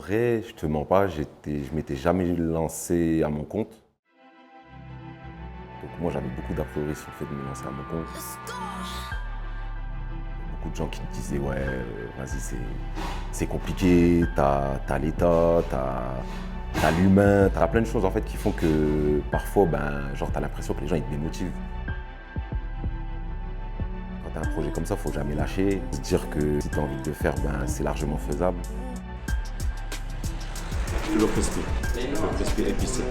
vrai, je te mens pas, je m'étais jamais lancé à mon compte. Donc moi j'avais beaucoup d'a priori sur le fait de me lancer à mon compte. Beaucoup de gens qui me disaient ouais, vas-y c'est compliqué, t'as l'État, t'as l'humain, t'as plein de choses en fait qui font que parfois genre t'as l'impression que les gens ils te démotivent. Quand t'as un projet comme ça, faut jamais lâcher, se dire que si t'as envie de le faire, c'est largement faisable. Le crispy épicé.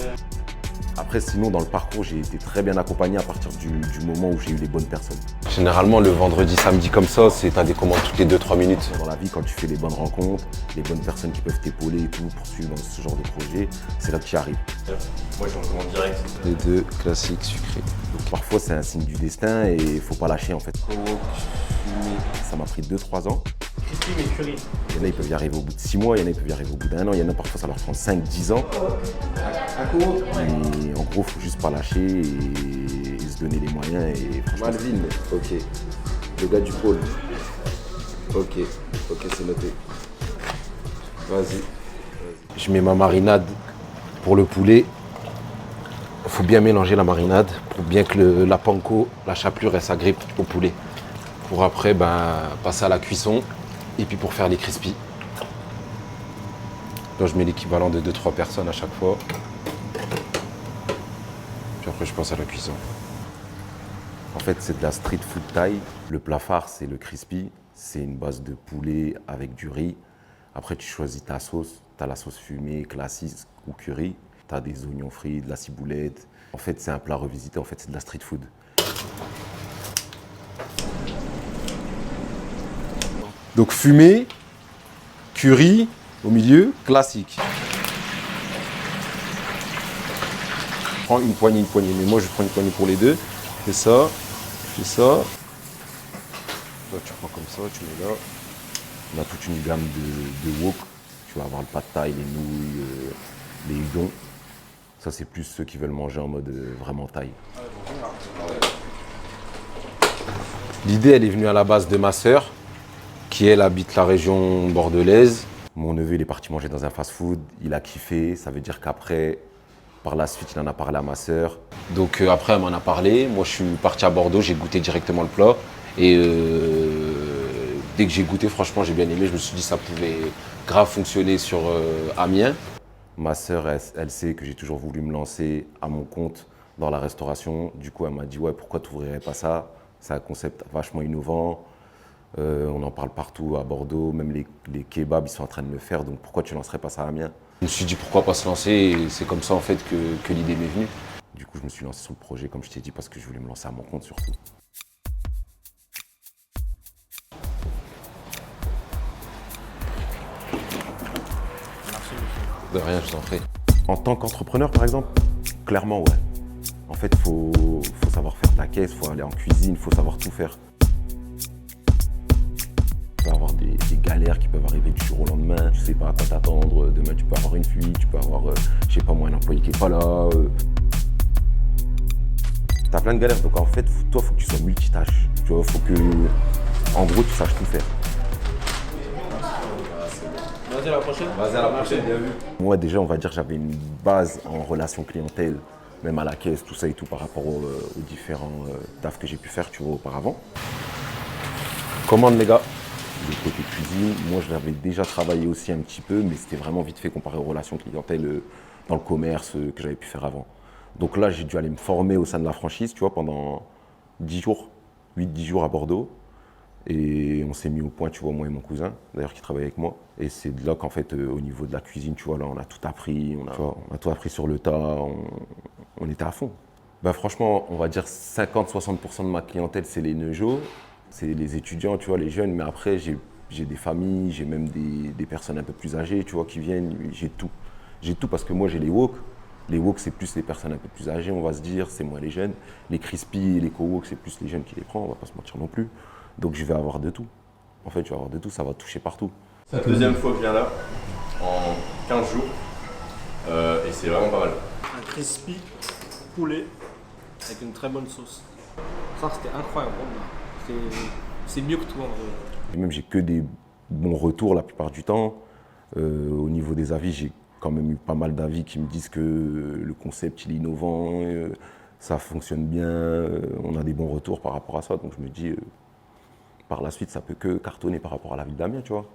Après, sinon, dans le parcours, j'ai été très bien accompagné à partir du moment où j'ai eu les bonnes personnes. Généralement, le vendredi, samedi comme ça, t'as des commandes toutes les 2-3 minutes. Dans la vie, quand tu fais les bonnes rencontres, les bonnes personnes qui peuvent t'épauler et tout, pour suivre dans ce genre de projet, c'est là que tu y arrives. Moi, j'en commande direct. Les deux classiques sucrés. Donc, parfois, c'est un signe du destin et il faut pas lâcher en fait. Ça m'a pris 2-3 ans. Crispy mais curry. Il y en a, ils peuvent y arriver au bout de 6 mois, il y en a, ils peuvent y arriver au bout d'1 an, il y en a, parfois, ça leur prend 5-10 ans. Mais en gros, faut juste pas lâcher et se donner les moyens. Et franchement, Malvin, ok. Le gars du pôle. Ok, c'est noté. Vas-y. Je mets ma marinade pour le poulet. Il faut bien mélanger la marinade pour bien que la panko, la chapelure, elle s'agrippe au poulet. Pour après passer à la cuisson et puis pour faire les crispy. Là, je mets l'équivalent de 2-3 personnes à chaque fois. Puis après, je passe à la cuisson. En fait, c'est de la street food thaï. Le plat phare, c'est le crispy. C'est une base de poulet avec du riz. Après, tu choisis ta sauce. Tu as la sauce fumée, classique ou curry. Tu as des oignons frits, de la ciboulette. En fait, c'est un plat revisité. En fait, c'est de la street food. Donc fumé, curry au milieu, classique. Je prends une poignée, mais moi je prends une poignée pour les deux. Je fais ça, Là tu prends comme ça, tu mets là. On a toute une gamme de wok. Tu vas avoir le pad thaï, les nouilles, les udon. Ça, c'est plus ceux qui veulent manger en mode vraiment thaï. L'idée, elle est venue à la base de ma sœur, qui elle habite la région bordelaise. Mon neveu, il est parti manger dans un fast-food. Il a kiffé. Ça veut dire qu'après, par la suite, il en a parlé à ma sœur. Donc après, elle m'en a parlé. Moi, je suis parti à Bordeaux, j'ai goûté directement le plat. Et dès que j'ai goûté, franchement, j'ai bien aimé. Je me suis dit que ça pouvait grave fonctionner sur Amiens. Ma sœur, elle sait que j'ai toujours voulu me lancer à mon compte dans la restauration. Du coup, elle m'a dit, ouais, pourquoi tu n'ouvrirais pas ça? C'est un concept vachement innovant. On en parle partout à Bordeaux. Même les kebabs, ils sont en train de le faire. Donc, pourquoi tu ne lancerais pas ça à Amiens? Je me suis dit, pourquoi pas se lancer? Et c'est comme ça, en fait, que l'idée m'est venue. Du coup, je me suis lancé sur le projet, comme je t'ai dit, parce que je voulais me lancer à mon compte surtout. De rien, je t'en prie. En tant qu'entrepreneur, par exemple, clairement, ouais. En fait, faut savoir faire ta caisse, faut aller en cuisine, faut savoir tout faire. Tu peux avoir des galères qui peuvent arriver du jour au lendemain. Tu sais pas à quoi t'attendre. Demain, tu peux avoir une fuite, tu peux avoir, je sais pas moi, un employé qui est pas là. T'as plein de galères. Donc en fait, toi, faut que tu sois multitâche. Tu vois, faut que, en gros, tu saches tout faire. Vas-y, à la prochaine. Bien vu. Moi, déjà, on va dire que j'avais une base en relation clientèle, même à la caisse, tout ça et tout, par rapport aux différents tafs que j'ai pu faire, tu vois, auparavant. Commande, les gars. Le côté cuisine, moi, je l'avais déjà travaillé aussi un petit peu, mais c'était vraiment vite fait comparé aux relations clientèle dans le commerce que j'avais pu faire avant. Donc là, j'ai dû aller me former au sein de la franchise, tu vois, pendant 10 jours, 8-10 jours à Bordeaux. Et on s'est mis au point, tu vois, moi et mon cousin, d'ailleurs, qui travaille avec moi. Et c'est de là qu'en fait, au niveau de la cuisine, tu vois, là, on a tout appris. On a tout appris sur le tas, on était à fond. Franchement, on va dire 50-60% de ma clientèle, c'est les Neujo, c'est les étudiants, tu vois, les jeunes. Mais après, j'ai des familles, j'ai même des personnes un peu plus âgées, tu vois, qui viennent. J'ai tout. J'ai tout parce que moi, j'ai les wok. Les wok, c'est plus les personnes un peu plus âgées, on va se dire, c'est moins les jeunes. Les crispy et les co-wok, c'est plus les jeunes qui les prennent, on va pas se mentir non plus. Donc je vais avoir de tout. En fait, je vais avoir de tout, ça va toucher partout. C'est la deuxième fois que je viens là, en 15 jours. Et c'est vraiment pas mal. Un crispy poulet avec une très bonne sauce. Ça, c'était incroyable. C'est mieux que tout en vrai. Et même, j'ai que des bons retours la plupart du temps. Au niveau des avis, j'ai quand même eu pas mal d'avis qui me disent que le concept il est innovant, ça fonctionne bien, on a des bons retours par rapport à ça. Donc je me dis, par la suite, ça peut que cartonner par rapport à la ville d'Amiens, tu vois.